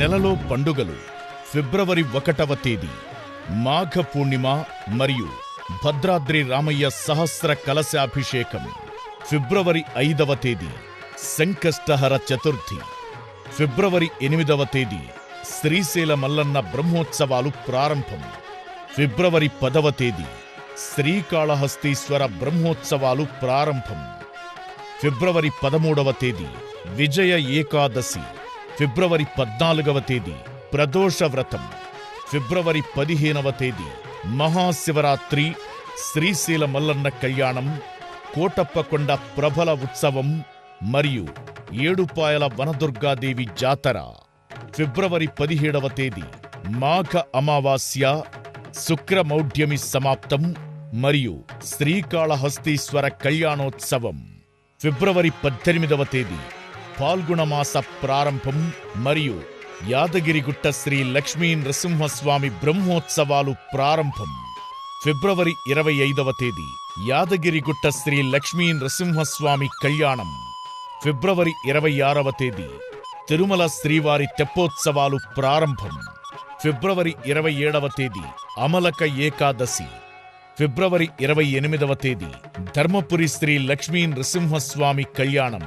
నెలలో పండుగలు ఫిబ్రవరి 1వ తేదీ మాఘ పూర్ణిమ మరియు భద్రాద్రి రామయ్య సహస్ర కలశాభిషేకం. ఫిబ్రవరి 5వ తేదీ సంకష్టహర చతుర్థి. ఫిబ్రవరి 8వ తేదీ శ్రీశైల మల్లన్న బ్రహ్మోత్సవాలు ప్రారంభం. ఫిబ్రవరి 10వ తేదీ శ్రీకాళహస్తీశ్వర బ్రహ్మోత్సవాలు ప్రారంభం. ఫిబ్రవరి 13వ తేదీ విజయ ఏకాదశి. ఫిబ్రవరి 14వ తేదీ ప్రదోష వ్రతం. ఫిబ్రవరి 15వ తేదీ మహాశివరాత్రి, శ్రీశైల మల్లన్న కళ్యాణం, కోటప్పకొండ ప్రభల ఉత్సవం మరియు ఏడుపాయల వనదుర్గాదేవి జాతర. ఫిబ్రవరి 17వ తేదీ మాఘ అమావాస్య, శుక్రమౌఢ్యమి సమాప్తం మరియు శ్రీకాళహస్తీశ్వర కళ్యాణోత్సవం. ఫిబ్రవరి 18వ తేదీ పాల్గుణమాస ప్రారంభం మరియు యాదగిరిగుట్ట శ్రీ లక్ష్మీ నృసింహస్వామి బ్రహ్మోత్సవాలు ప్రారంభం. ఫిబ్రవరి 25వ తేదీ యాదగిరిగుట్ట శ్రీ లక్ష్మీ నృసింహస్వామి కళ్యాణం. ఫిబ్రవరి 26వ తేదీ తిరుమల శ్రీవారి తెప్పోత్సవాలు ప్రారంభం. ఫిబ్రవరి 27వ తేదీ అమలక ఏకాదశి. ఫిబ్రవరి 28వ తేదీ ధర్మపురి శ్రీ లక్ష్మీ నృసింహస్వామి కళ్యాణం.